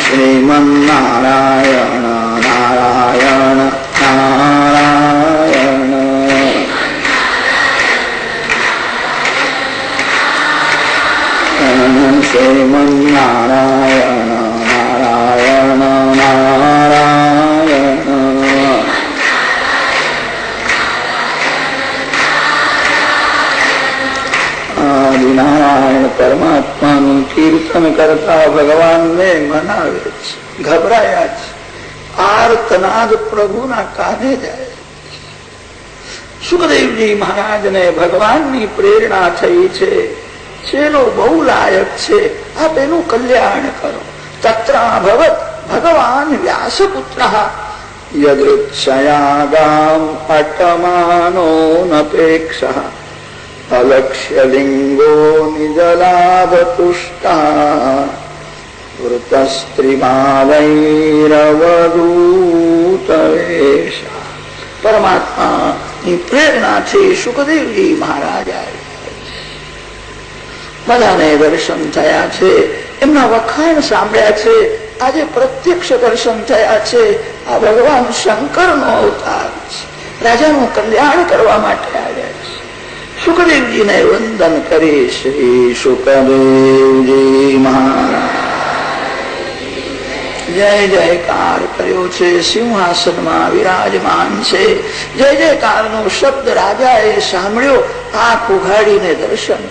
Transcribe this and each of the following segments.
શ્રીમન્નારાયણ નારાયણ નારાયણ શ્રીમન્નારાયણ નારાયણ નારાયણ આદિનારાયણ પરમાત્માનું કીર્તન કરતા ભગવાનને મનાવે છે, ગભરાયા છે. આર્તનાદ પ્રભુના કાને જાય. સુખદેવજી મહારાજને ભગવાનની પ્રેરણા થઈ છે. ચેલો બહુ લાયક છે, આપ એનું કલ્યાણ કરો. તત્રાભવત ભગવાન વ્યાસપુત્ર યદૃચ્છયાગામ અટમાનો નપેક્ષ અલક્ષ્ય લિંગો નિજલાભતુષ્ટા વૃતસ્ત્રીમાલૈરવધૂતવેશ. પરમાત્માની પ્રેરણાથી સુખદેવજી મહારાજ બધાને દર્શન થયા છે, એમના વખાણ સાંભળ્યા છે. આજે પ્રત્યક્ષ દર્શન થયા છે. આ ભગવાન શંકરનો અવતાર છે, રાજાનું કલ્યાણ કરવા માટે આવ્યા છે. સુખદેવજીને વંદન કરી શ્રી સુખદેવજી મહારાજ જય જયકાર કર્યો છે. સિંહાસનમાં વિરાજમાન છે. જય જયકારનો શબ્દ રાજાએ સાંભળ્યો. આંખ ઉઘાડીને દર્શન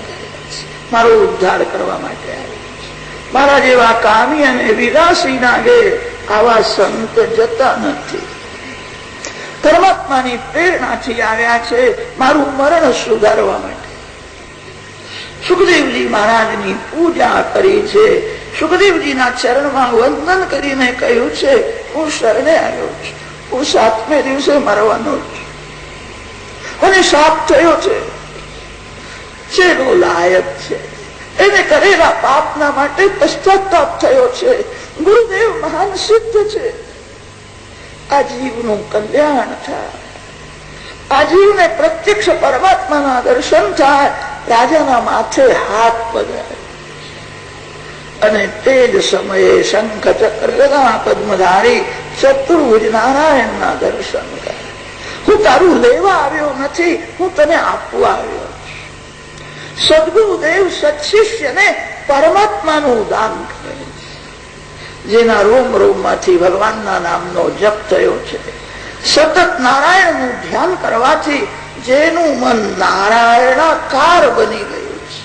મારો ઉદ્ધાર કરવા માટે આવ્યો છે. મારા જેવા કામી અને વિલાસી ના ઘેર આવા સંત જતા નથી. પરમાત્માની પ્રેરણાથી આવ્યા છે મારું મરણ સુધારવા માટે. સુખદેવજી મહારાજની પૂજા કરી છે. સુખદેવજીના ચરણમાં વંદન કરીને કહ્યું છે હું શરણે આવ્યો છું, હું 7મે દિવસે મરવાનો છું. મને શાપ થયો છે. ચેલો લાયક છે, એને કરેલા પાપના માટે પશ્ચાતાપ થયો છે. ગુરુદેવ મહાન સિદ્ધ છે. આ જીવનું કલ્યાણ થાય, આ જીવને પ્રત્યક્ષ પરમાત્માના દર્શન થાય. રાજાના માથે હાથ પધરાય અને તે જ સમયે શંખ ચક્ર ગદા પદ્મધારી ચતુર્ભુજ નારાયણના દર્શન કરે. હું તારું લેવા આવ્યો નથી, હું તને આપવા આવ્યો. સદગુરુદેવ સત્શિષ્યને પરમાત્માનું દાન કરે છે. જેના રોમ રોમ માંથી ભગવાનના નામનો જપ થયો છે. સતત નારાયણનું ધ્યાન કરવાથી જેનું મન નારાયણાકાર બની ગયું છે,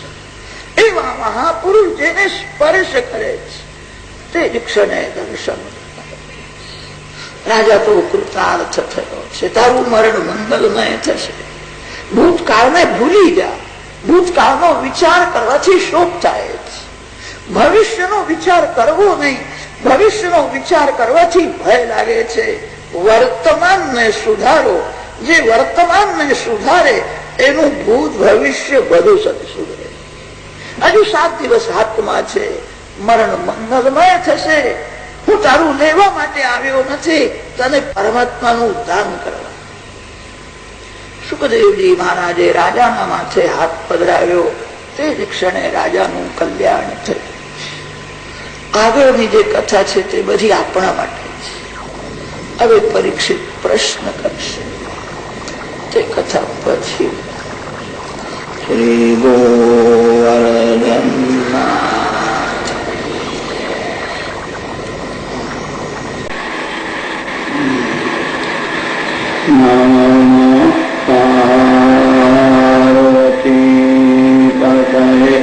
એવા મહાપુરુષ જેને સ્પર્શ કરે છે તે જ ક્ષણે દર્શન. રાજા તો કૃતાર્થ થયો છે. તારું મરણ મંગલમય થશે. ભૂતકાળને ભૂલી જા. ભૂતકાળનો વિચાર કરવાથી શોક થાય છે. ભવિષ્યનો વિચાર કરવો નહીં. ભવિષ્યનો વિચાર કરવાથી ભય લાગે છે. વર્તમાનને સુધારો. જે વર્તમાનને સુધારે એનું ભૂત ભવિષ્ય બધું સુધરે. હજુ 7 દિવસ હાથમાં છે. મરણ મંગલમય થશે. હું તારું લેવા માટે આવ્યો નથી, તને પરમાત્માનું દાન કરવા. સુખદેવજી મહારાજે રાજાના માથે હાથ પધરાવ્યો. તે જ ક્ષણે રાજાનું કલ્યાણ થયું. આગળની જે કથા છે તે બધી આપણા માટે છે. હવે પરીક્ષિત પ્રશ્ન કરશે તે કથા પછી. શ્રી ગોવર્ધનનાથ નમો પાર્વતી પતયે.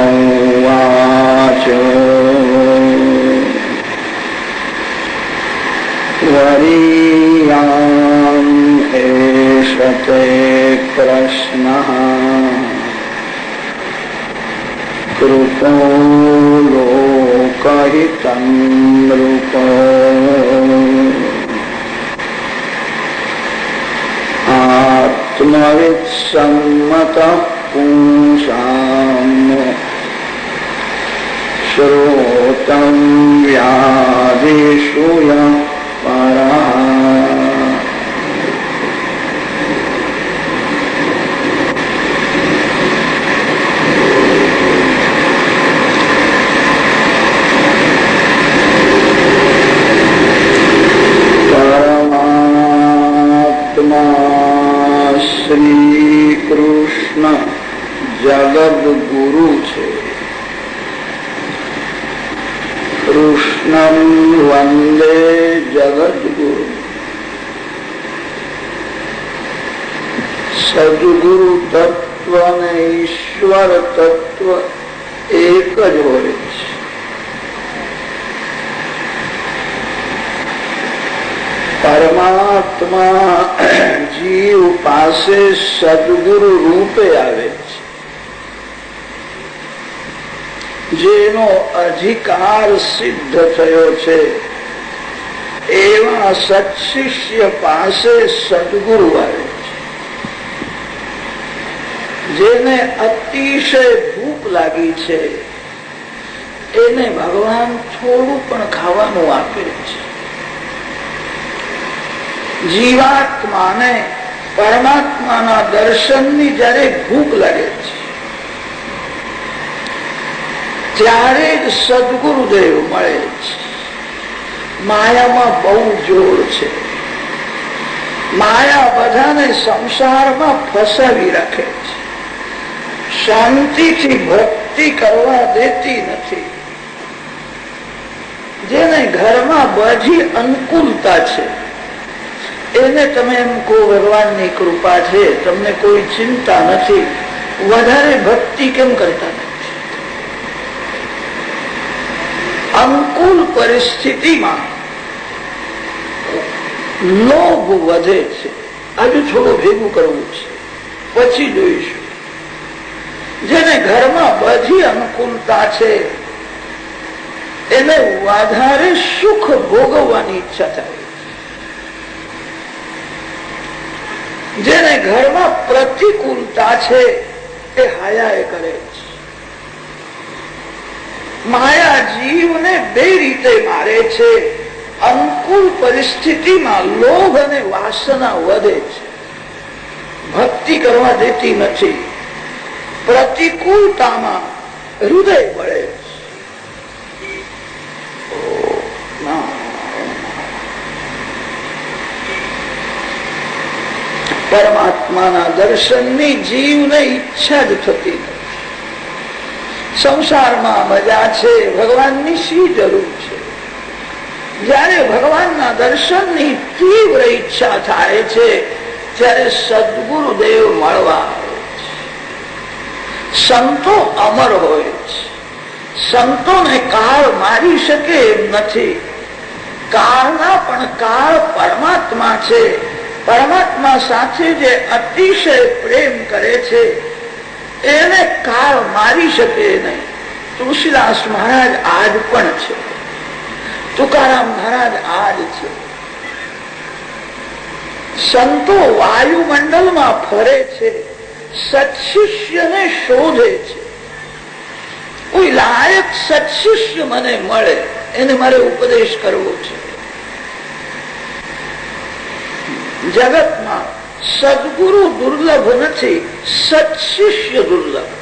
श्रीशुकौवाच वरीयान् एष ते प्रश्नः कृतो लोकहितं नृपो आत्मवित्सम्मतः पुंसाम् श्रोतव्यादिषु यः परः। परमात्मा श्री कृष्ण जगद गुरु છે. કૃષ્ણં વંદે જગદગુરુ. સદગુરુ તત્વ અને ઈશ્વર તત્વ એક જ હોય છે. પરમાત્મા જીવ પાસે સદગુરુ રૂપે આવે છે. જેનો અધિકાર સિદ્ધ થયો છે એવા સત્શિષ્ય પાસે સદગુરુ આવે છે. જેને અતિશય ભૂખ લાગી છે એને ભગવાન થોડું પણ ખાવાનું આપે છે. જીવાત્માને પરમાત્માના દર્શનની જયારે ભૂખ લાગે છે ત્યારે જ સદગુરુદેવ મળે છે. માયામાં બહુ જોર છે. માયા બધાને સંસારમાં ફસાવી રાખે છે. શાંતિથી ભક્તિ કરવા દેતી નથી. જેને ઘરમાં બધી અનુકૂળતા છે એને તમે એમ કહો ભગવાનની કૃપા છે, તમને કોઈ ચિંતા નથી, વધારે ભક્તિ કેમ કરતા નથી? અનુકૂળ પરિસ્થિતિમાં લોભ વધે છે. હજુ થોડું ભેગું કરવું છે, પછી જોઈશું. જેને ઘરમાં બધી અનુકૂળતા છે એને વધારે સુખ ભોગવવાની ઈચ્છા થાય. જેને ઘરમાં પ્રતિકૂળતા છે એ હાયા કરે છે. માયા જીવને બે રીતે મારે છે. અનુકૂળ પરિસ્થિતિમાં લોભ અને વાસના વધે છે, ભક્તિ કરવા દેતી નથી. પ્રતિકૂળતામાં હૃદય બળે છે. પરમાત્માના દર્શનની જીવને ઈચ્છા જ થતી નથી. સંસારમાં મજા છે, ભગવાનની શી જરૂર છે? જયારે ભગવાનના દર્શનની તીવ્ર ઈચ્છા થાય છે ત્યારે સદગુરુદેવ મળવા આવે છે. સંતો અમર હોય છે. સંતોને કાળ મારી શકે એમ નથી. કાળના પણ કાળ પરમાત્મા છે. પરમાત્મા સાથે જે અતિશય પ્રેમ કરે છે એને કાળ મારી શકે નહીં. તુલસીદાસ મહારાજ આજ પણ છે, તુકારામ મહારાજ આજ છે. સંતો વાયુમંડળમાં ફરે છે, સત્શિષ્યને શોધે છે. કોઈ લાયક સત્શિષ્ય મને મળે, એને મારે ઉપદેશ કરવો છે. જગતમાં સદગુરુ દુર્લભ નથી, સત્શિષ્ય દુર્લભ.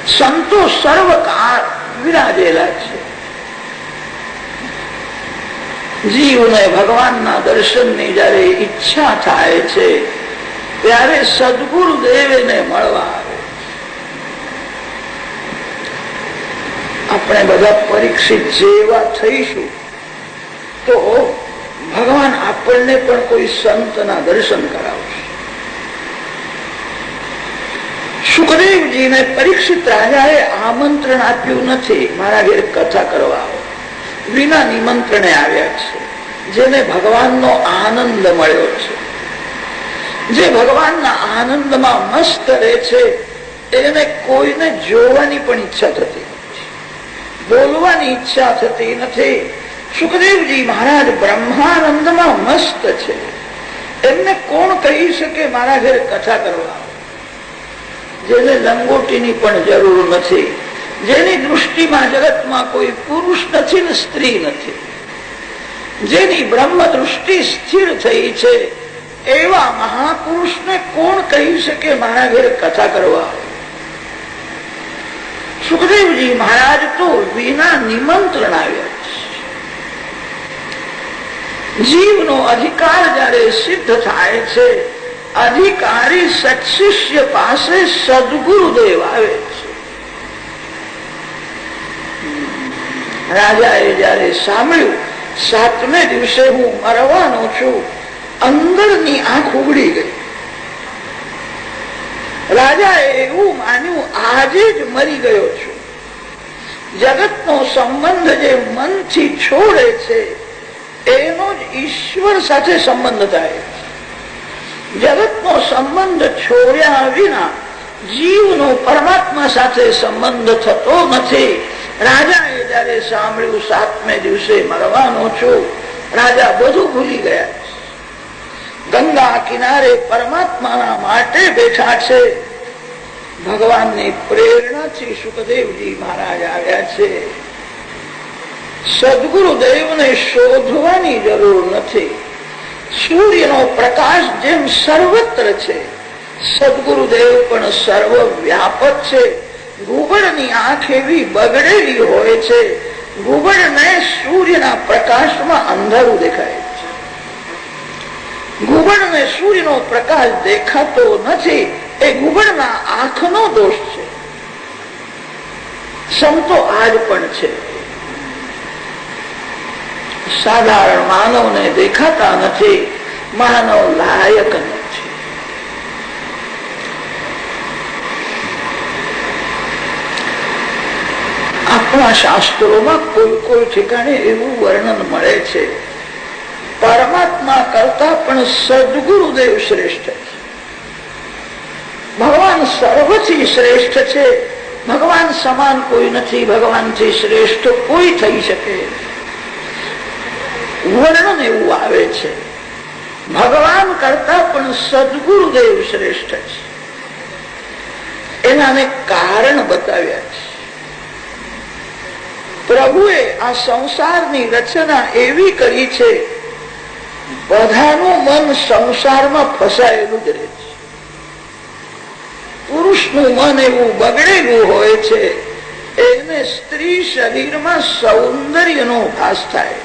સંતો સર્વકાળ વિરાજેલા છે. જીવને ભગવાનના દર્શનની જયારે ઈચ્છા થાય છે ત્યારે સદગુરુદેવ એને મળવા આવે. આપણે બધા પરીક્ષિત જેવા થઈશું તો ભગવાન આપણને પણ કોઈ સંતના દર્શન કરાવશે. સુખદેવજીને પરીક્ષિત રાજાએ આમંત્રણ આપ્યું નથી મારા ઘેર કથા કરવા આવો. વિના નિમંત્રણે આવ્યા છે. જેને ભગવાનનો આનંદ મળ્યો છે, જે ભગવાનના આનંદમાં મસ્ત રહે છે, એને કોઈને જોવાની પણ ઈચ્છા થતી નથી, બોલવાની ઈચ્છા થતી નથી. સુખદેવજી મહારાજ બ્રહ્માનંદમાં મસ્ત છે. એમને કોણ કહી શકે મારા ઘરે કથા કરવા? જેને લંગોટીની પણ જરૂર નથી, જેની દૃષ્ટિમાં જગતમાં કોઈ પુરુષ નથી ને સ્ત્રી નથી, જેની બ્રહ્મ દૃષ્ટિ સ્થિર થઈ છે, એવા મહાપુરુષને કોણ કહી શકે મારા ઘેર કથા કરવા? સુખદેવજી મહારાજ તો વિના નિમંત્રણ આવ્યા છે. જીવનો અધિકાર જયારે સિદ્ધ થાય છે, અધિકારી સત્શિષ્ય પાસે સદગુરુદેવ આવે છે. રાજાએ જયારે સાંભળ્યું 7મે દિવસે હું મરવાનો છું, અંદરની આંખ ઉગડી ગઈ. રાજાએ એવું માન્યું આજે જ મરી ગયો છું. જગતનો સંબંધ જે મનથી છોડે છે એનો જ ઈશ્વર સાથે સંબંધ થાય. જગતનો સંબંધ છોડ્યા વિના જીવનો પરમાત્મા સાથે સંબંધ થતો નથી. રાજાએ જયારે સાંભળ્યું 7મે દિવસે મરવાનો છું, રાજા બધું ભૂલી ગયા. ગંગા કિનારે પરમાત્માના માટે બેઠા છે. ભગવાનની પ્રેરણાથી સુખદેવજી મહારાજ આવ્યા છે. સદગુરુદેવને શોધવાની જરૂર નથી. સૂર્યનો પ્રકાશ જેમ સર્વત્ર છે, સદગુરુદેવ પણ સર્વ વ્યાપક છે. ગુબડની આંખ એવી બગડેલી હોય છે, ગુબડને સૂર્યના પ્રકાશમાં અંધારું દેખાય છે. ગુબડને સૂર્યનો પ્રકાશ દેખાતો નથી, એ ગુબડના આંખનો દોષ છે. સંતો આજ પણ છે. સાધારણ માનવને દેખાતા નથી, માનવ લાયક નથી. આપણા શાસ્ત્રોમાં કોઈ ઠેકાણે એવું વર્ણન મળે છે, પરમાત્મા કરતા પણ સદગુરુદેવ શ્રેષ્ઠ છે. ભગવાન સર્વથી શ્રેષ્ઠ છે. ભગવાન સમાન કોઈ નથી, ભગવાનથી શ્રેષ્ઠ કોઈ થઈ શકે. વર્ણન એવું આવે છે, ભગવાન કરતા પણ સદગુરુદેવ શ્રેષ્ઠ છે. એના અનેક કારણ બતાવ્યા છે. પ્રભુએ આ સંસારની રચના એવી કરી છે, બધાનું મન સંસારમાં ફસાયેલું જ રહે છે. પુરુષનું મન એવું બગડેલું હોય છે, એને સ્ત્રી શરીરમાં સૌંદર્યનો ભાસ થાય.